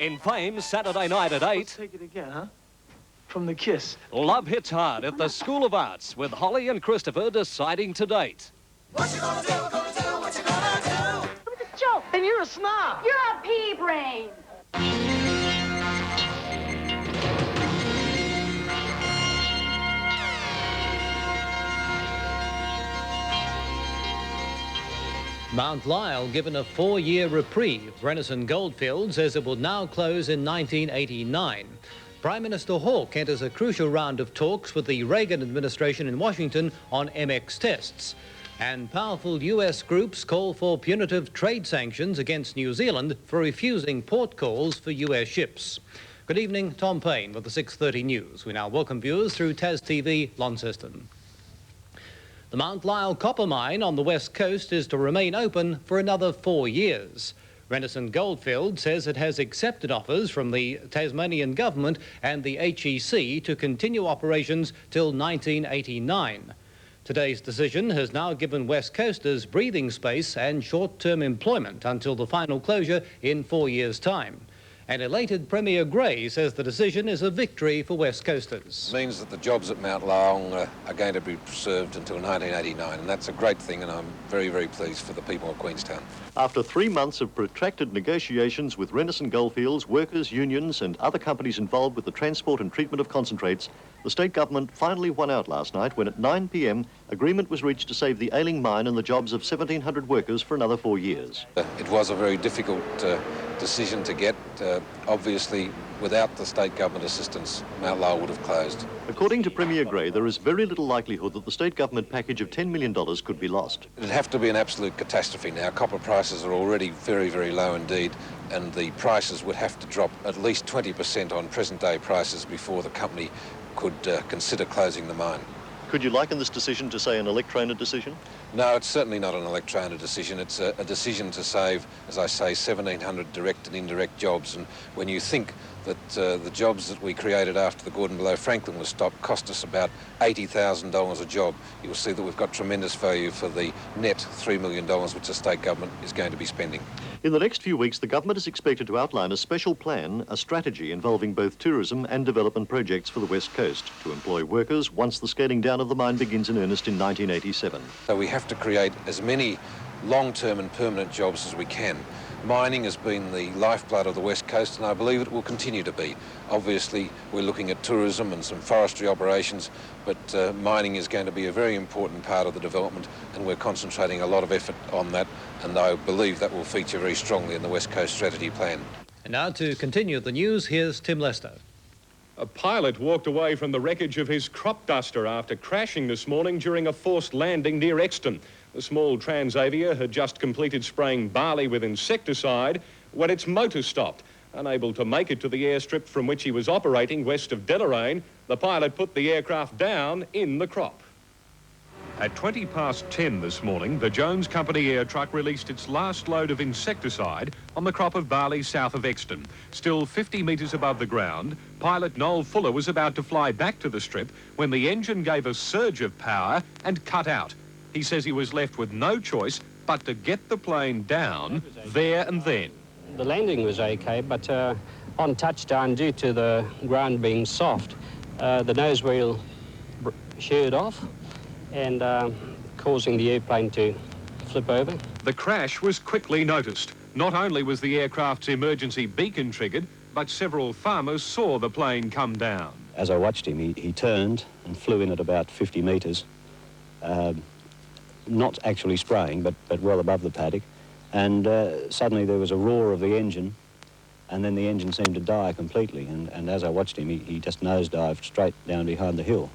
In Fame, Saturday night at 8. Let's take it again, huh? From the kiss. Love hits hard at the School of Arts with Holly and Christopher deciding to date. What you gonna do, what you gonna do? Look at the joke, and you're a snob. You're a pea brain. Mount Lyell given a 4-year reprieve. Renison Goldfield says it will now close in 1989. Prime Minister Hawke enters a crucial round of talks with the Reagan administration in Washington on MX tests. And powerful US groups call for punitive trade sanctions against New Zealand for refusing port calls for US ships. Good evening, Tom Payne with the 6:30 News. We now welcome viewers through Tas TV, Launceston. The Mount Lyell copper mine on the west coast is to remain open for another 4 years. Renison Goldfield says it has accepted offers from the Tasmanian government and the HEC to continue operations till 1989. Today's decision has now given West Coasters breathing space and short-term employment until the final closure in 4 years' time. And elated Premier Gray says the decision is a victory for West Coasters. It means that the jobs at Mount Lyell are going to be preserved until 1989, and that's a great thing, and I'm very, very pleased for the people of Queenstown. After 3 months of protracted negotiations with Renison Goldfields, workers, unions and other companies involved with the transport and treatment of concentrates, the state government finally won out last night when at 9 p.m. agreement was reached to save the ailing mine and the jobs of 1,700 workers for another 4 years. It was a very difficult decision to get. Obviously, without the state government assistance, Mount Lyell would have closed. According to Premier Gray, there is very little likelihood that the state government package of $10 million could be lost. It'd have to be an absolute catastrophe now. Copper prices are already very, very low indeed, and the prices would have to drop at least 20% on present-day prices before the company could consider closing the mine. Could you liken this decision to, say, an electrona decision? No, it's certainly not an electrona decision. It's a decision to save, as I say, 1,700 direct and indirect jobs. And when you think that the jobs that we created after the Gordon below Franklin was stopped cost us about $80,000 a job, you'll see that we've got tremendous value for the net $3 million which the state government is going to be spending. In the next few weeks, the government is expected to outline a special plan, a strategy involving both tourism and development projects for the West Coast to employ workers once the scaling down of the mine begins in earnest in 1987. So we have to create as many long-term and permanent jobs as we can. Mining has been the lifeblood of the West Coast, and I believe it will continue to be. Obviously, we're looking at tourism and some forestry operations, but mining is going to be a very important part of the development, and we're concentrating a lot of effort on that, and I believe that will feature very strongly in the West Coast Strategy Plan. And now to continue the news, here's Tim Lester. A pilot walked away from the wreckage of his crop duster after crashing this morning during a forced landing near Exton. The small Transavia had just completed spraying barley with insecticide when its motor stopped. Unable to make it to the airstrip from which he was operating west of Deloraine, the pilot put the aircraft down in the crop. At 10:20 this morning, the Jones Company air truck released its last load of insecticide on the crop of barley south of Exton. Still 50 metres above the ground, pilot Noel Fuller was about to fly back to the strip when the engine gave a surge of power and cut out. He says he was left with no choice but to get the plane down there and then. The landing was okay, but on touchdown, due to the ground being soft, the nose wheel sheared off and causing the airplane to flip over. The crash was quickly noticed. Not only was the aircraft's emergency beacon triggered, but several farmers saw the plane come down. As I watched him, he turned and flew in at about 50 metres. Not actually spraying, but well above the paddock. And suddenly there was a roar of the engine, and then the engine seemed to die completely. And as I watched him, he just nosedived straight down behind the hill.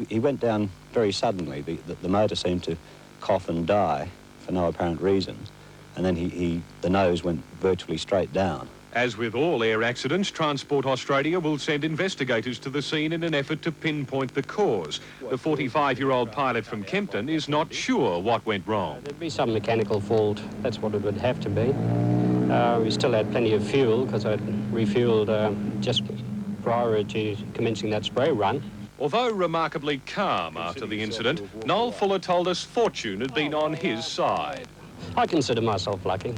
He went down very suddenly. The motor seemed to cough and die for no apparent reason. And then the nose went virtually straight down. As with all air accidents, Transport Australia will send investigators to the scene in an effort to pinpoint the cause. The 45-year-old pilot from Kempton is not sure what went wrong. There'd be some mechanical fault. That's what it would have to be. We still had plenty of fuel because I'd refueled just prior to commencing that spray run. Although remarkably calm after the incident, Noel Fuller told us fortune had been on his side. I consider myself lucky.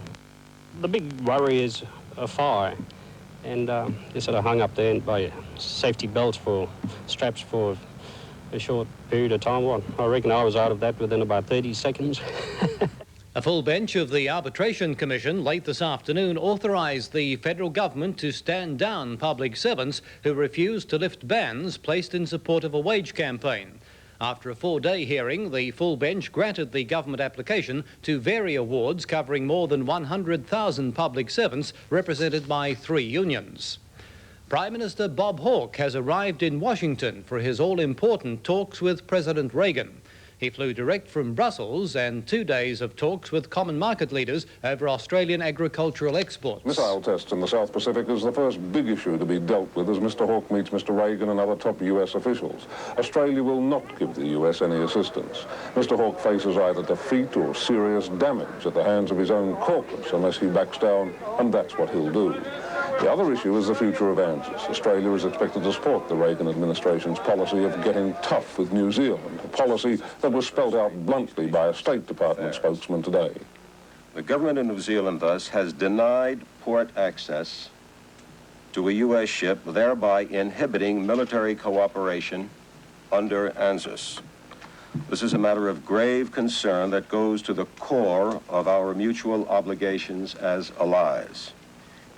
The big worry is a fire. and just sort of hung up there by safety belts for straps for a short period of time. Well, I reckon I was out of that within about 30 seconds. A full bench of the Arbitration Commission late this afternoon authorised the federal government to stand down public servants who refused to lift bans placed in support of a wage campaign. After a 4-day hearing, the full bench granted the government application to vary awards covering more than 100,000 public servants represented by 3 unions. Prime Minister Bob Hawke has arrived in Washington for his all-important talks with President Reagan. He flew direct from Brussels and 2 days of talks with common market leaders over Australian agricultural exports. Missile tests in the South Pacific is the first big issue to be dealt with as Mr. Hawke meets Mr. Reagan and other top US officials. Australia will not give the US any assistance. Mr. Hawke faces either defeat or serious damage at the hands of his own caucus unless he backs down, and that's what he'll do. The other issue is the future of ANZUS. Australia is expected to support the Reagan administration's policy of getting tough with New Zealand, a policy that was spelled out bluntly by a State Department spokesman today. The government of New Zealand, thus, has denied port access to a U.S. ship, thereby inhibiting military cooperation under ANZUS. This is a matter of grave concern that goes to the core of our mutual obligations as allies.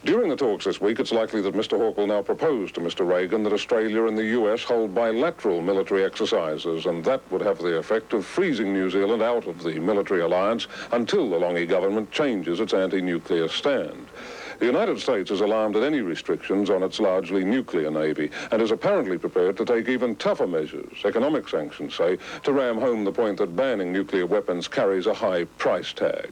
During the talks this week, it's likely that Mr. Hawke will now propose to Mr. Reagan that Australia and the US hold bilateral military exercises, and that would have the effect of freezing New Zealand out of the military alliance until the Longy government changes its anti-nuclear stand. The United States is alarmed at any restrictions on its largely nuclear navy and is apparently prepared to take even tougher measures, economic sanctions, say, to ram home the point that banning nuclear weapons carries a high price tag.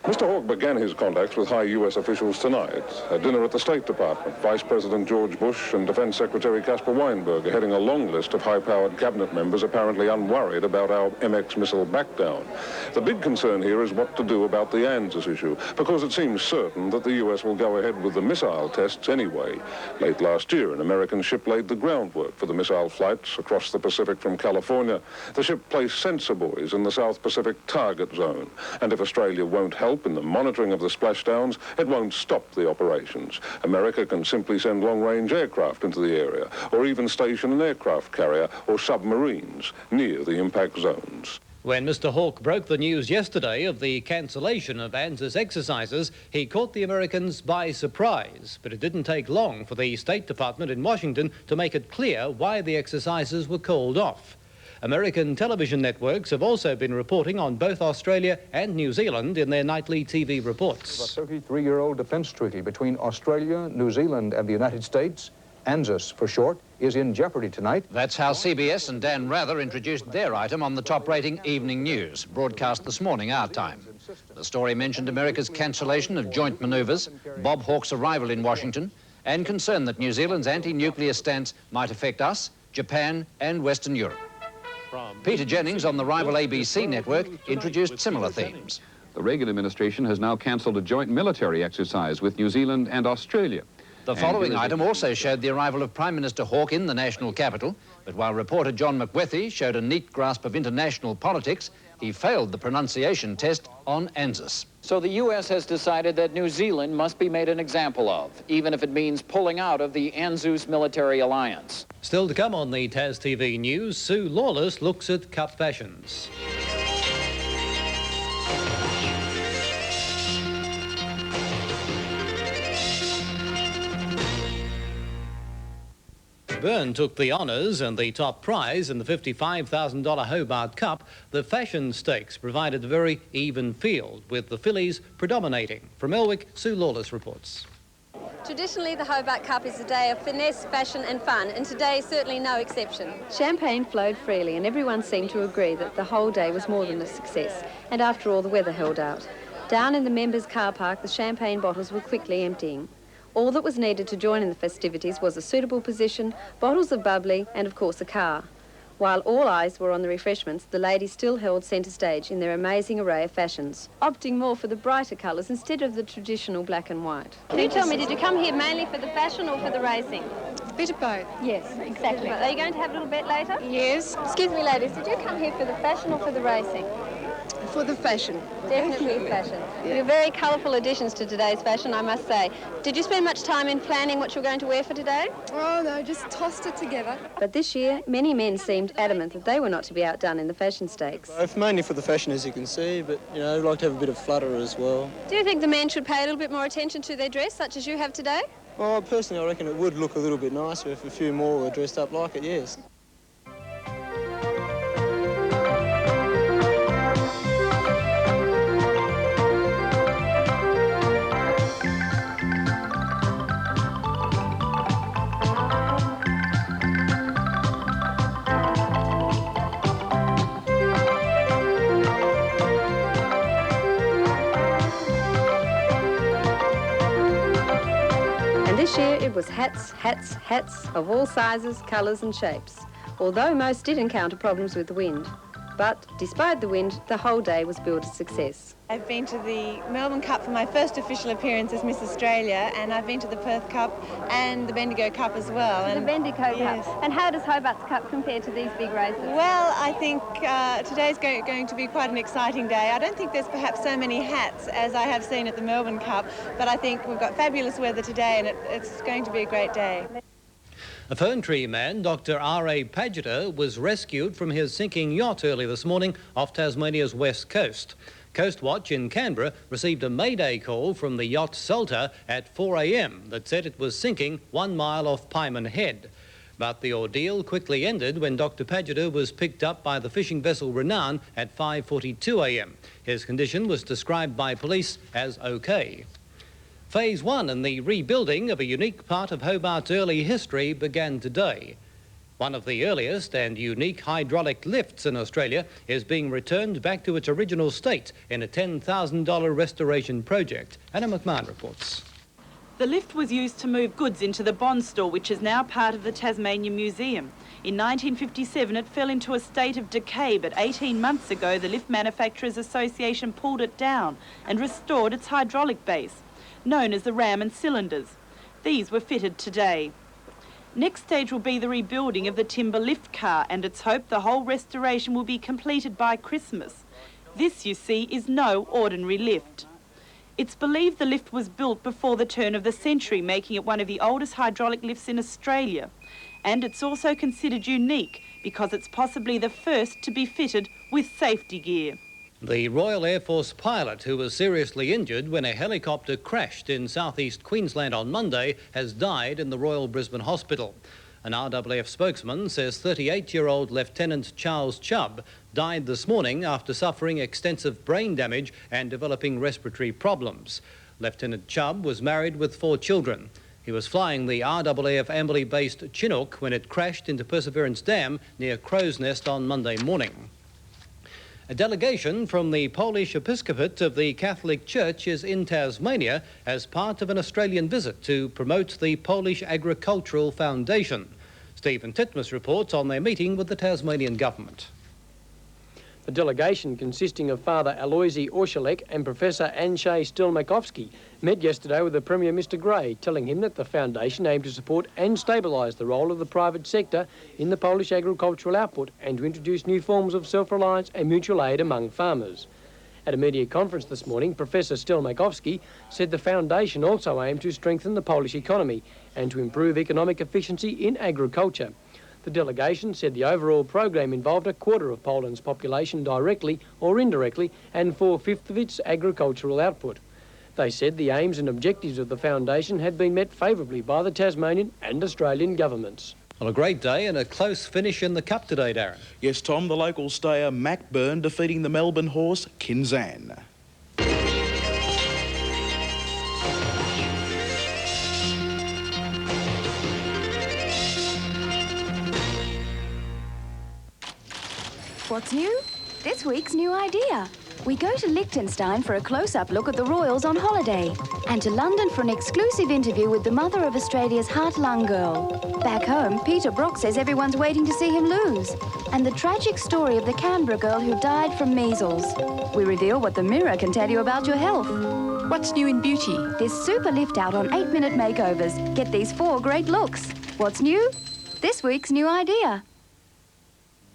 Mr. Hawke began his contacts with high U.S. officials tonight. At dinner at the State Department, Vice President George Bush and Defense Secretary Caspar Weinberg are heading a long list of high-powered cabinet members apparently unworried about our MX missile backdown. The big concern here is what to do about the ANZUS issue, because it seems certain that the U.S. will go ahead with the missile tests anyway. Late last year, an American ship laid the groundwork for the missile flights across the Pacific from California. The ship placed sensor buoys in the South Pacific target zone, and if Australia won't help in the monitoring of the splashdowns, it won't stop the operations. America can simply send long-range aircraft into the area, or even station an aircraft carrier or submarines near the impact zones. When Mr. Hawke broke the news yesterday of the cancellation of ANZUS exercises, he caught the Americans by surprise, but it didn't take long for the State Department in Washington to make it clear why the exercises were called off. American television networks have also been reporting on both Australia and New Zealand in their nightly TV reports. A 33-year-old defence treaty between Australia, New Zealand and the United States, ANZUS for short, is in jeopardy tonight. That's how CBS and Dan Rather introduced their item on the top-rating Evening News, broadcast this morning, our time. The story mentioned America's cancellation of joint manoeuvres, Bob Hawke's arrival in Washington, and concern that New Zealand's anti-nuclear stance might affect us, Japan and Western Europe. Peter Jennings on the rival ABC network introduced similar themes. The Reagan administration has now cancelled a joint military exercise with New Zealand and Australia. The following item also showed the arrival of Prime Minister Hawke in the national capital, but while reporter John McWethy showed a neat grasp of international politics, he failed the pronunciation test on ANZUS. So the U.S. has decided that New Zealand must be made an example of, even if it means pulling out of the ANZUS military alliance. Still to come on the TAS TV News, Sue Lawless looks at cup fashions. Byrne took the honours and the top prize in the $55,000 Hobart Cup. The fashion stakes provided a very even field, with the fillies predominating. From ELWICK, Sue Lawless reports. Traditionally, the Hobart Cup is a day of finesse, fashion and fun, and today is certainly no exception. Champagne flowed freely, and everyone seemed to agree that the whole day was more than a success. And after all, the weather held out. Down in the members' car park, the champagne bottles were quickly emptying. All that was needed to join in the festivities was a suitable position, bottles of bubbly, and of course a car. While all eyes were on the refreshments, the ladies still held centre stage in their amazing array of fashions, opting more for the brighter colours instead of the traditional black and white. Can you tell me, did you come here mainly for the fashion or for the racing? A bit of both. Yes, exactly. Are you going to have a little bet later? Yes. Excuse me, ladies, did you come here for the fashion or for the racing? for the fashion. Definitely fashion. You're very colourful additions to today's fashion, I must say. Did you spend much time in planning what you're going to wear for today? Oh, no, just tossed it together. But this year, many men seemed adamant that they were not to be outdone in the fashion stakes. Both, mainly for the fashion, as you can see, but, you know, I'd like to have a bit of flutter as well. Do you think the men should pay a little bit more attention to their dress, such as you have today? Well, personally, I reckon it would look a little bit nicer if a few more were dressed up like it, yes. This year it was hats, hats, hats of all sizes, colours and shapes, although most did encounter problems with the wind. But despite the wind, the whole day was billed a success. I've been to the Melbourne Cup for my first official appearance as Miss Australia, and I've been to the Perth Cup and the Bendigo Cup as well. The Bendigo yes. Cup. And how does Hobart's Cup compare to these big races? Well, I think today's going to be quite an exciting day. I don't think there's perhaps so many hats as I have seen at the Melbourne Cup, but I think we've got fabulous weather today and it's going to be a great day. A fern tree man, Dr. R.A. Padgeter, was rescued from his sinking yacht early this morning off Tasmania's west coast. Coast Watch in Canberra received a mayday call from the yacht Salter at 4 a.m. that said it was sinking 1 mile off Pyman Head. But the ordeal quickly ended when Dr. Padgeter was picked up by the fishing vessel Renown at 5:42 a.m. His condition was described by police as OK. Phase 1 in the rebuilding of a unique part of Hobart's early history began today. One of the earliest and unique hydraulic lifts in Australia is being returned back to its original state in a $10,000 restoration project. Anna McMahon reports. The lift was used to move goods into the Bond store, which is now part of the Tasmania Museum. In 1957, it fell into a state of decay, but 18 months ago, the Lift Manufacturers Association pulled it down and restored its hydraulic base, known as the ram and cylinders. These were fitted today. Next stage will be the rebuilding of the timber lift car, and it's hoped the whole restoration will be completed by Christmas. This, you see, is no ordinary lift. It's believed the lift was built before the turn of the century, making it one of the oldest hydraulic lifts in Australia. And it's also considered unique because it's possibly the first to be fitted with safety gear. The Royal Air Force pilot who was seriously injured when a helicopter crashed in southeast Queensland on Monday has died in the Royal Brisbane Hospital. An RAAF spokesman says 38-year-old Lieutenant Charles Chubb died this morning after suffering extensive brain damage and developing respiratory problems. Lieutenant Chubb was married with 4 children. He was flying the RAAF Amberley-based Chinook when it crashed into Perseverance Dam near Crow's Nest on Monday morning. A delegation from the Polish Episcopate of the Catholic Church is in Tasmania as part of an Australian visit to promote the Polish Agricultural Foundation. Stephen Titmus reports on their meeting with the Tasmanian government. A delegation consisting of Father Aloisi Orszalek and Professor Andrzej Stilmakowski met yesterday with the Premier Mr Gray, telling him that the foundation aimed to support and stabilise the role of the private sector in the Polish agricultural output and to introduce new forms of self-reliance and mutual aid among farmers. At a media conference this morning, Professor Stilmakowski said the foundation also aimed to strengthen the Polish economy and to improve economic efficiency in agriculture. The delegation said the overall program involved a quarter of Poland's population directly or indirectly and 4/5 of its agricultural output. They said the aims and objectives of the foundation had been met favourably by the Tasmanian and Australian governments. Well, a great day and a close finish in the Cup today, Darren. Yes, Tom, the local stayer Mac Byrne defeating the Melbourne horse Kinzan. What's new? This week's new idea. We go to Liechtenstein for a close-up look at the royals on holiday, and to London for an exclusive interview with the mother of Australia's heart-lung girl. Back home, Peter Brook says everyone's waiting to see him lose, and the tragic story of the Canberra girl who died from measles. We reveal what the Mirror can tell you about your health. What's new in beauty? This super lift out on 8-minute makeovers. Get these 4 great looks. What's new? This week's new idea.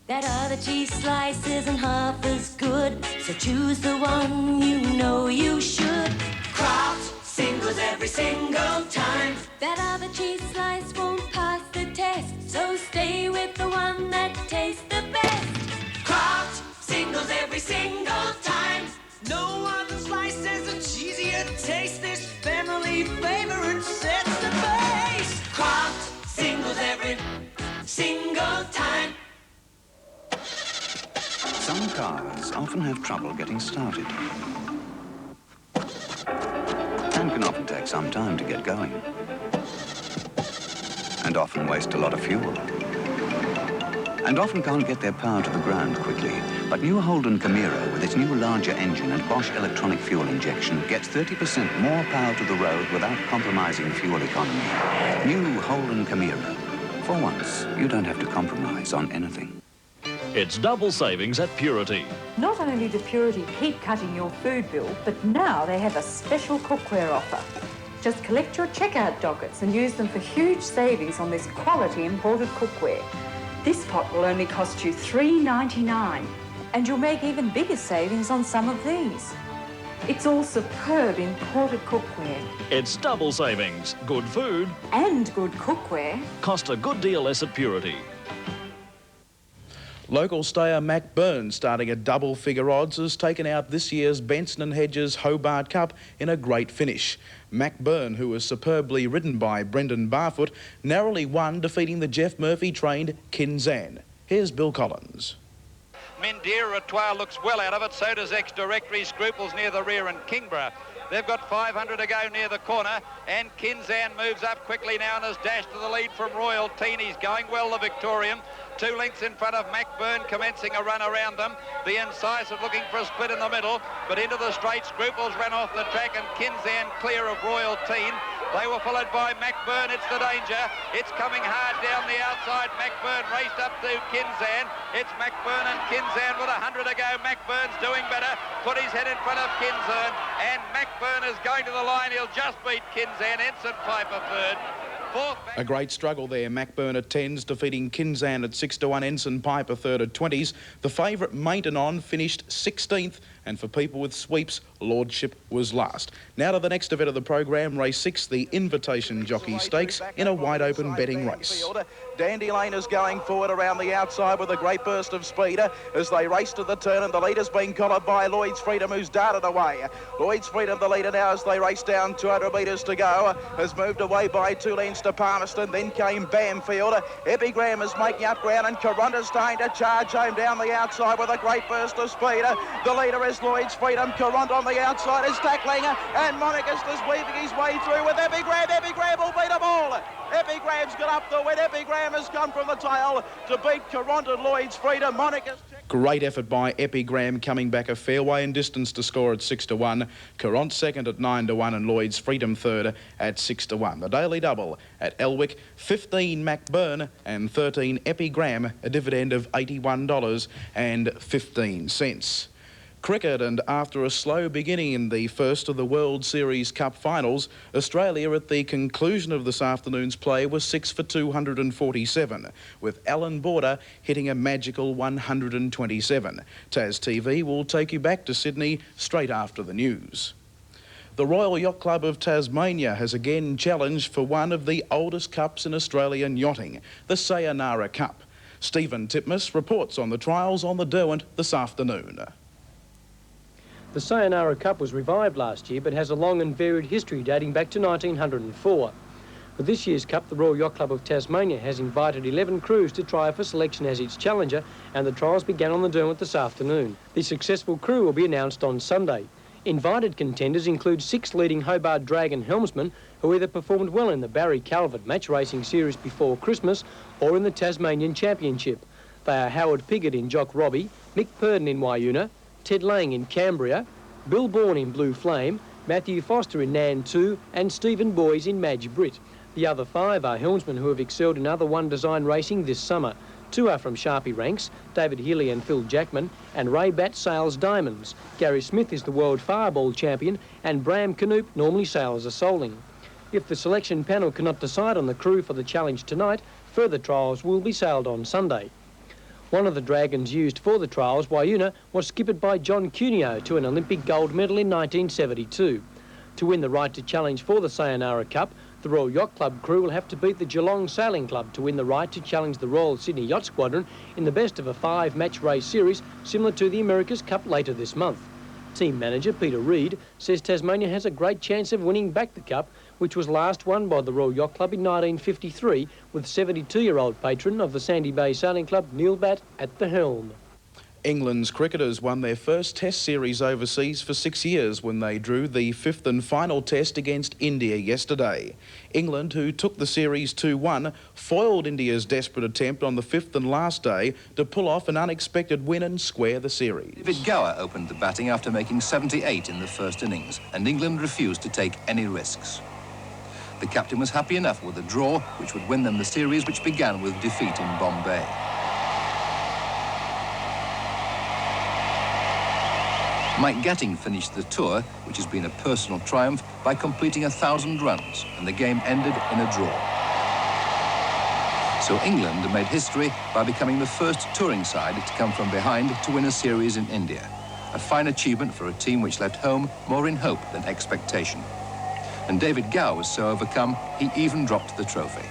That other cheese slice isn't half as good, so choose the one you know you should. Kraft singles every single time. That other cheese slice won't pass the test, so stay with the one that tastes the best. Kraft singles every single time. No other slice has a cheesier taste. This family favorite sets the pace. Kraft singles every single time. Some cars often have trouble getting started and can often take some time to get going and often waste a lot of fuel and often can't get their power to the ground quickly. But new Holden Camira with its new larger engine and Bosch electronic fuel injection gets 30% more power to the road without compromising fuel economy. New Holden Camira. For once, you don't have to compromise on anything. It's double savings at Purity. Not only do Purity keep cutting your food bill, but now they have a special cookware offer. Just collect your checkout dockets and use them for huge savings on this quality imported cookware. This pot will only cost you $3.99, and you'll make even bigger savings on some of these. It's all superb imported cookware. It's double savings. Good food. And good cookware. Cost a good deal less at Purity. Local stayer Mac Byrne, starting at double-figure odds, has taken out this year's Benson and Hedges Hobart Cup in a great finish. Mac Byrne, who was superbly ridden by Brendan Barfoot, narrowly won, defeating the Jeff Murphy-trained Kinzan. Here's Bill Collins. Mindira Etoile looks well out of it, so does Ex-Directory, Scruples near the rear, and Kingborough. They've got 500 to go near the corner, and Kinzan moves up quickly now and has dashed to the lead from Royal Teen. He's going well, the Victorian. 2 lengths in front of Mac Byrne, commencing a run around them. The Incisive looking for a split in the middle, but into the straight. Scruples ran off the track, and Kinzan clear of Royal Teen. They were followed by Mac Byrne. It's the danger. It's coming hard down the outside. Mac Byrne raced up to Kinzan. It's Mac Byrne and Kinzan with 100 to go. Mac Byrne's doing better. Put his head in front of Kinzan, and Mac Byrne is going to the line. He'll just beat Kinzan. Ensign Piper third. A great struggle there. Mac Byrne at 10s, defeating Kinzan at 6-1. Ensign Piper third at 20s. The favourite Maintenon finished 16th, and for people with sweeps, Lordship was last. Now to the next event of the program, race 6, the Invitation Jockey Stakes, in a wide-open betting race. Dandy Lane is going forward around the outside with a great burst of speed as they race to the turn, and the leader's being collared by Lloyd's Freedom, who's darted away. Lloyd's Freedom, the leader now, as they race down 200 metres to go, has moved away by 2 lengths to Palmerston. Then came Bamfield. Epigram is making up ground, and Caronda's starting to charge home down the outside with a great burst of speed. The leader is Lloyd's Freedom. Caronda on the outside is tackling, and Monicus is weaving his way through with Epigram. Epigram will beat them all. Epigram's got up the win. Epigram has come from the tail to beat Caronda, Lloyd's Freedom. Monicus. Great effort by Epigram, coming back a fair way in distance to score at 6-1. Caronte second at 9-1, and Lloyd's Freedom third at 6-1. The daily double at ELWICK, 15 Mac Byrne and 13 Epigram, a dividend of $81.15. Cricket, and after a slow beginning in the first of the World Series Cup finals, Australia at the conclusion of this afternoon's play was 6 for 247, with Alan Border hitting a magical 127. Tas TV will take you back to Sydney straight after the news. The Royal Yacht Club of Tasmania has again challenged for one of the oldest cups in Australian yachting, the Sayonara Cup. Stephen Titmus reports on the trials on the Derwent this afternoon. The Sayonara Cup was revived last year, but has a long and varied history dating back to 1904. For this year's Cup, the Royal Yacht Club of Tasmania has invited 11 crews to try for selection as its challenger, and the trials began on the Derwent this afternoon. The successful crew will be announced on Sunday. Invited contenders include 6 leading Hobart Dragon helmsmen who either performed well in the Barry Calvert match racing series before Christmas or in the Tasmanian Championship. They are Howard Piggott in Jock Robbie, Mick Purden in Wayuna, Ted Lang in Cambria, Bill Bourne in Blue Flame, Matthew Foster in Nan 2, and Stephen Boys in Madge Brit. The other 5 are helmsmen who have excelled in other One Design racing this summer. 2 are from Sharpie ranks, David Healy and Phil Jackman, and Ray Bat sails Diamonds. Gary Smith is the World Fireball Champion, and Bram Canoop normally sails a Soling. If the selection panel cannot decide on the crew for the challenge tonight, further trials will be sailed on Sunday. One of the Dragons used for the trials, Wayuna, was skippered by John Cuneo to an Olympic gold medal in 1972. To win the right to challenge for the Sayonara Cup, the Royal Yacht Club crew will have to beat the Geelong Sailing Club to win the right to challenge the Royal Sydney Yacht Squadron in the best of a 5-match race series similar to the America's Cup later this month. Team manager Peter Reid says Tasmania has a great chance of winning back the Cup, which was last won by the Royal Yacht Club in 1953 with 72-year-old patron of the Sandy Bay Sailing Club, Neil Batt, at the helm. England's cricketers won their first Test series overseas for 6 years when they drew the 5th and final Test against India yesterday. England, who took the series 2-1, foiled India's desperate attempt on the 5th and last day to pull off an unexpected win and square the series. David Gower opened the batting after making 78 in the first innings, and England refused to take any risks. The captain was happy enough with a draw, which would win them the series, which began with defeat in Bombay. Mike Gatting finished the tour, which has been a personal triumph, by completing 1,000 runs, and the game ended in a draw. So England made history by becoming the first touring side to come from behind to win a series in India. A fine achievement for a team which left home more in hope than expectation. And David Gower was so overcome, he even dropped the trophy.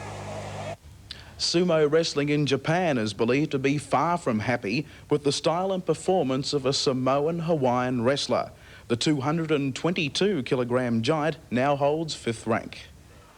Sumo wrestling in Japan is believed to be far from happy with the style and performance of a Samoan Hawaiian wrestler. The 222-kilogram giant now holds 5th rank.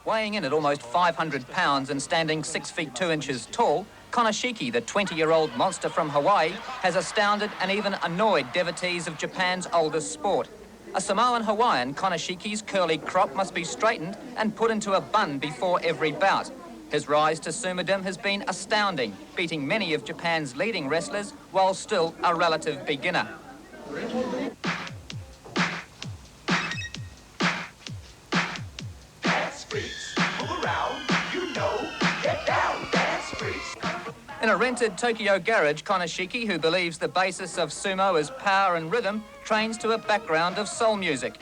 Weighing in at almost 500 pounds and standing 6 feet 2 inches tall, Konoshiki, the 20-year-old monster from Hawaii, has astounded and even annoyed devotees of Japan's oldest sport. A Samoan Hawaiian, Konoshiki's curly crop must be straightened and put into a bun before every bout. His rise to sumodom has been astounding, beating many of Japan's leading wrestlers while still a relative beginner. Dance freaks, move around, you know, get down, dance freaks. In a rented Tokyo garage, Konoshiki, who believes the basis of sumo is power and rhythm, trains to a background of soul music.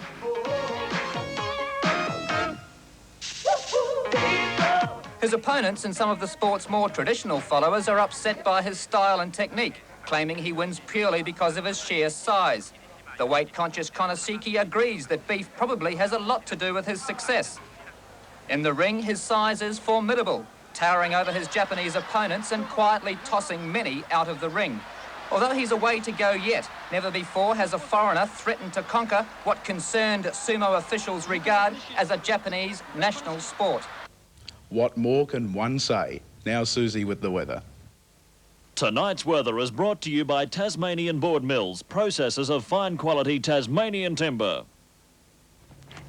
His opponents and some of the sport's more traditional followers are upset by his style and technique, claiming he wins purely because of his sheer size. The weight-conscious Konoshiki agrees that beef probably has a lot to do with his success. In the ring, his size is formidable, towering over his Japanese opponents and quietly tossing many out of the ring. Although he's a way to go yet, never before has a foreigner threatened to conquer what concerned sumo officials regard as a Japanese national sport. What more can one say? Now Susie with the weather. Tonight's weather is brought to you by Tasmanian Board Mills, processors of fine quality Tasmanian timber.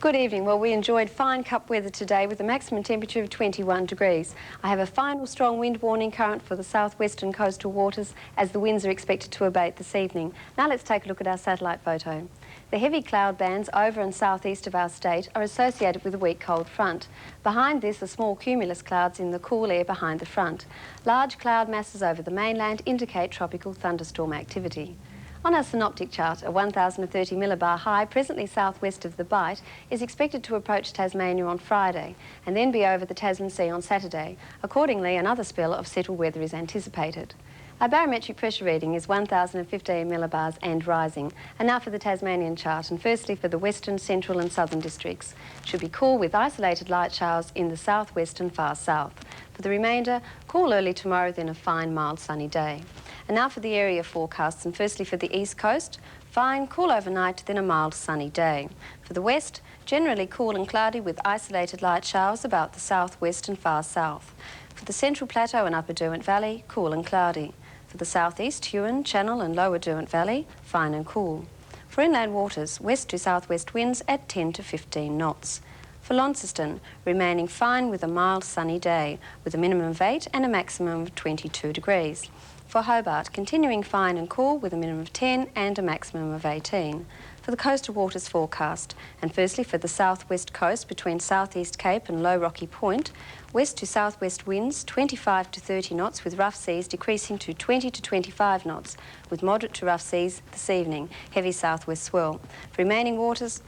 Good evening. Well, we enjoyed fine cup weather today with a maximum temperature of 21 degrees. I have a final strong wind warning current for the southwestern coastal waters as the winds are expected to abate this evening. Now let's take a look at our satellite photo. The heavy cloud bands over and southeast of our state are associated with a weak cold front. Behind this are small cumulus clouds in the cool air behind the front. Large cloud masses over the mainland indicate tropical thunderstorm activity. On our synoptic chart, a 1,030 millibar high presently southwest of the Bight is expected to approach Tasmania on Friday and then be over the Tasman Sea on Saturday. Accordingly, another spell of settled weather is anticipated. Our barometric pressure reading is 1,015 millibars and rising. And now for the Tasmanian chart, and firstly for the western, central and southern districts. Should be cool with isolated light showers in the southwest and far south. For the remainder, cool early tomorrow, then a fine, mild, sunny day. And now for the area forecasts, and firstly for the east coast, fine, cool overnight, then a mild, sunny day. For the west, generally cool and cloudy with isolated light showers about the southwest and far south. For the central plateau and upper Derwent Valley, cool and cloudy. For the southeast, Huon, Channel and lower Derwent Valley, fine and cool. For inland waters, west to southwest winds at 10 to 15 knots. For Launceston, remaining fine with a mild sunny day, with a minimum of 8 and a maximum of 22 degrees. For Hobart, continuing fine and cool with a minimum of 10 and a maximum of 18. For the coastal waters forecast, and firstly for the southwest coast between Southeast Cape and Low Rocky Point, west to southwest winds 25 to 30 knots with rough seas decreasing to 20 to 25 knots with moderate to rough seas this evening, heavy southwest swell. For remaining waters,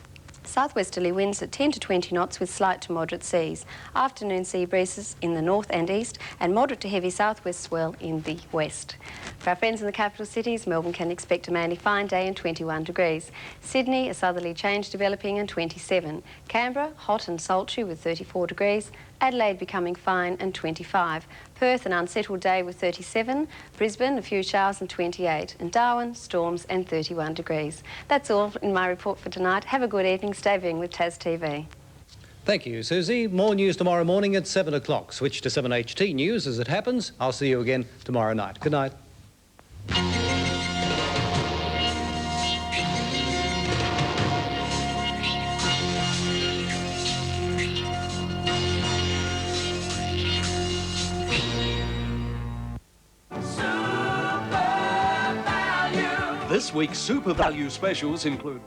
Southwesterly winds at 10 to 20 knots with slight to moderate seas. Afternoon sea breezes in the north and east and moderate to heavy southwest swell in the west. For our friends in the capital cities, Melbourne can expect a mainly fine day and 21 degrees. Sydney, a southerly change developing and 27. Canberra, hot and sultry with 34 degrees. Adelaide becoming fine and 25. Perth, an unsettled day with 37. Brisbane, a few showers and 28. And Darwin, storms and 31 degrees. That's all in my report for tonight. Have a good evening. Stay viewing with Tas TV. Thank you, Susie. More news tomorrow morning at 7 o'clock. Switch to 7HT News as it happens. I'll see you again tomorrow night. Good night. This week's Super Value specials include